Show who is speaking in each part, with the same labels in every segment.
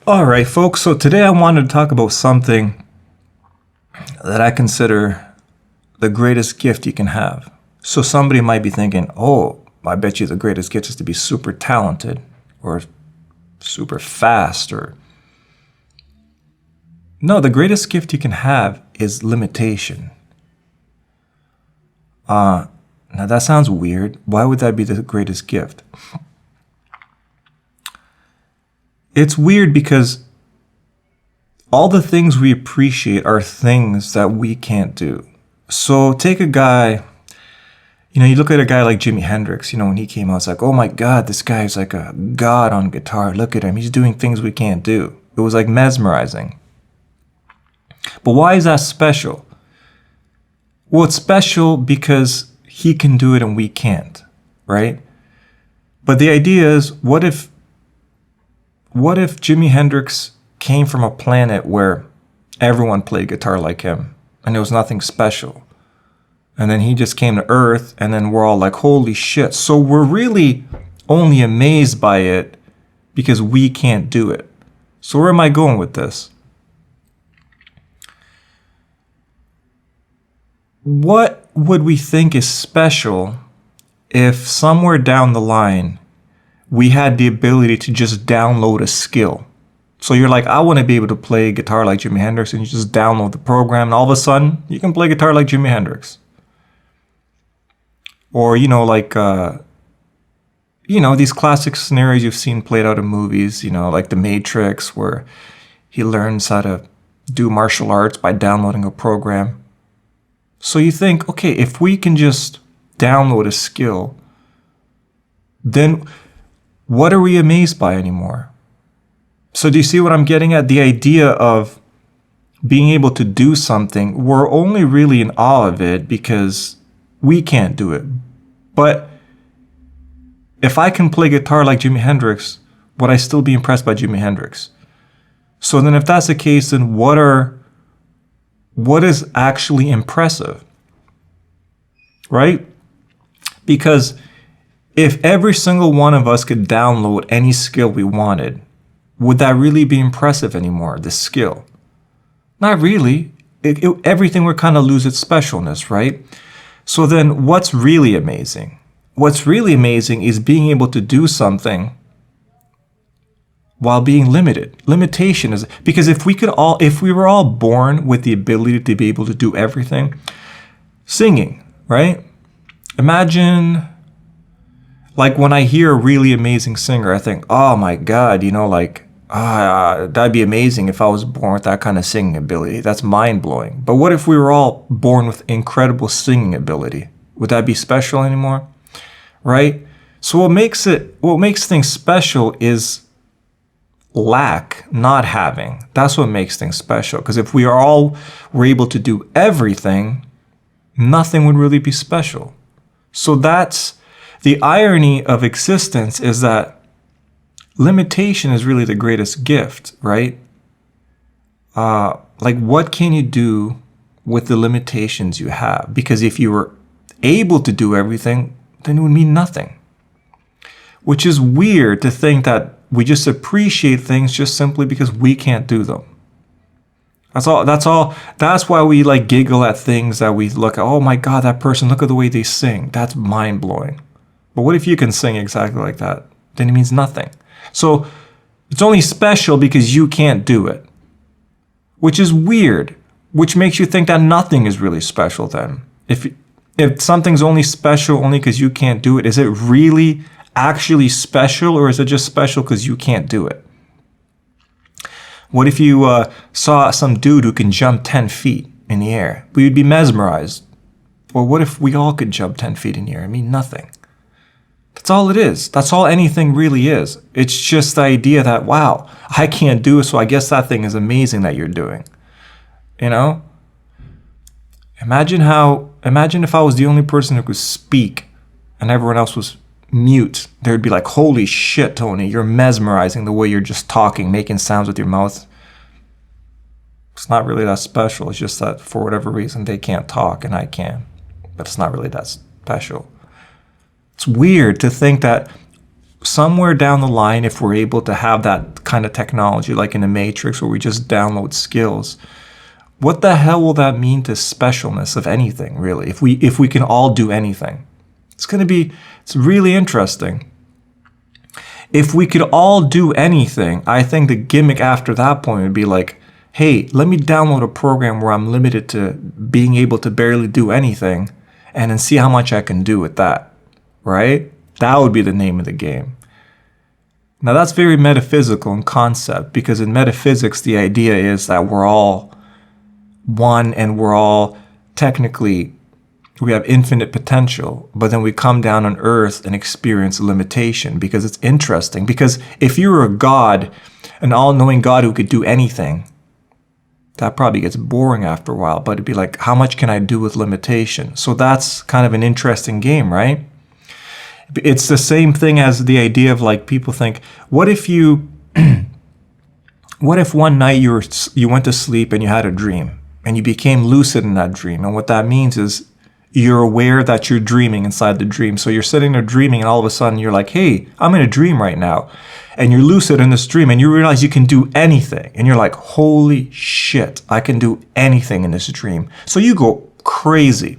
Speaker 1: All right, folks. So today I wanted to talk about something that I consider the greatest gift you can have. So somebody might be thinking, oh, I bet you the greatest gift is to be super talented or super fast or... No, the greatest gift you can have is limitation. Now that sounds weird. Why would that be the greatest gift? It's weird because all the things we appreciate are things that we can't do. So take a guy, you look at a guy like Jimi Hendrix, when he came out, it's like, oh my God, this guy's like a god on guitar. Look at him. He's doing things we can't do. It was like mesmerizing. But why is that special? Well, it's special because he can do it and we can't, right? But the idea is, what if Jimi Hendrix came from a planet where everyone played guitar like him and there was nothing special? And then he just came to Earth and then we're all like, holy shit. So we're really only amazed by it because we can't do it. So where am I going with this? What would we think is special if somewhere down the line we had the ability to just download a skill? So you're like, I want to be able to play guitar like Jimi Hendrix, and you just download the program and all of a sudden you can play guitar like Jimi Hendrix. Or, these classic scenarios you've seen played out in movies, like The Matrix, where he learns how to do martial arts by downloading a program. So you think, okay, if we can just download a skill, then what are we amazed by anymore? So do you see what I'm getting at? The idea of being able to do something, we're only really in awe of it because we can't do it. But if I can play guitar like Jimi Hendrix, would I still be impressed by Jimi Hendrix? So then if that's the case, then what is actually impressive, right? Because if every single one of us could download any skill we wanted, would that really be impressive anymore, the skill? Not really. Everything would kind of lose its specialness, right? So then what's really amazing? What's really amazing is being able to do something while being limited. Limitation is because if we were all born with the ability to be able to do everything, singing, right? Imagine, like when I hear a really amazing singer, I think, oh my God, that'd be amazing if I was born with that kind of singing ability. That's mind blowing. But what if we were all born with incredible singing ability? Would that be special anymore? Right? So what makes things special is lack, not having. That's what makes things special. Because if we were able to do everything, nothing would really be special. So that's the irony of existence, is that limitation is really the greatest gift, right? What can you do with the limitations you have? Because if you were able to do everything, then it would mean nothing. Which is weird to think that we just appreciate things just simply because we can't do them. That's all. That's why we giggle at things that we look at. Oh my God, that person, look at the way they sing. That's mind blowing. But what if you can sing exactly like that? Then it means nothing. So it's only special because you can't do it. Which is weird. Which makes you think that nothing is really special then. If something's only special only because you can't do it, is it really actually special, or is it just special because you can't do it? What if you saw some dude who can jump 10 feet in the air? We'd be mesmerized. Well, what if we all could jump 10 feet in the air? I mean, nothing. That's all it is. That's all anything really is. It's just the idea that, wow, I can't do it, so I guess that thing is amazing that you're doing. Imagine if I was the only person who could speak and everyone else was mute. They'd be like, holy shit, Tony, you're mesmerizing the way you're just talking, making sounds with your mouth. It's not really that special. It's just that for whatever reason they can't talk and I can. But it's not really that special. It's weird to think that somewhere down the line, if we're able to have that kind of technology, like in the Matrix, where we just download skills, what the hell will that mean to specialness of anything, really? If we can all do anything, it's really interesting. If we could all do anything, I think the gimmick after that point would be like, hey, let me download a program where I'm limited to being able to barely do anything, and then see how much I can do with that, right? That would be the name of the game. Now that's very metaphysical in concept, because in metaphysics, the idea is that we're all one and we're all technically, we have infinite potential, but then we come down on earth and experience limitation, because it's interesting. Because if you were a god, an all-knowing god who could do anything, that probably gets boring after a while, but it'd be like, how much can I do with limitation? So that's kind of an interesting game, right? It's the same thing as the idea of like, people think, what if one night you went to sleep and you had a dream and you became lucid in that dream? And what that means is you're aware that you're dreaming inside the dream. So you're sitting there dreaming, and all of a sudden you're like, hey, I'm in a dream right now. And you're lucid in this dream, and you realize you can do anything. And you're like, holy shit, I can do anything in this dream. So you go crazy.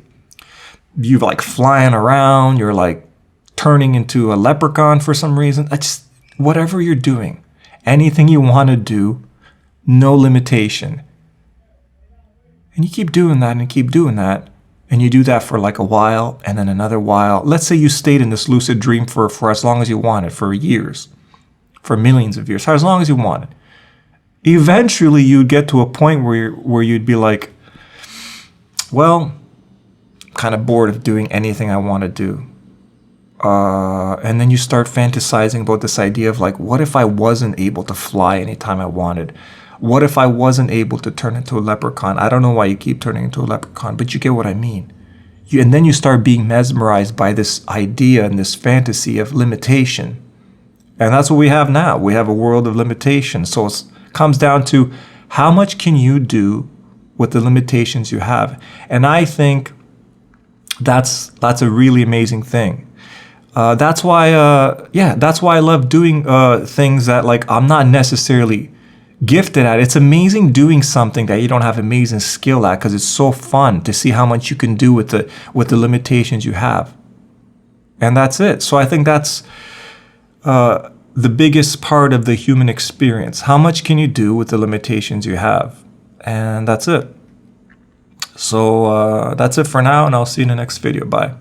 Speaker 1: You're like flying around. You're like turning into a leprechaun for some reason. That's whatever you're doing. Anything you want to do, no limitation. And you keep doing that and keep doing that. And you do that for like a while, and then another while. Let's say you stayed in this lucid dream for as long as you wanted, for years, for millions of years, for as long as you wanted. Eventually, you'd get to a point where you'd be like, well, I'm kind of bored of doing anything I want to do. And then you start fantasizing about this idea of like, what if I wasn't able to fly anytime I wanted? What if I wasn't able to turn into a leprechaun? I don't know why you keep turning into a leprechaun, but you get what I mean. And then you start being mesmerized by this idea and this fantasy of limitation. And that's what we have now. We have a world of limitation. So it comes down to, how much can you do with the limitations you have? And I think that's a really amazing thing. That's why I love doing things that like I'm not necessarily gifted at. It's amazing doing something that you don't have amazing skill at, because it's so fun to see how much you can do with the limitations you have. And that's it. So I think that's the biggest part of the human experience. How much can you do with the limitations you have? And that's it. So that's it for now, and I'll see you in the next video. Bye.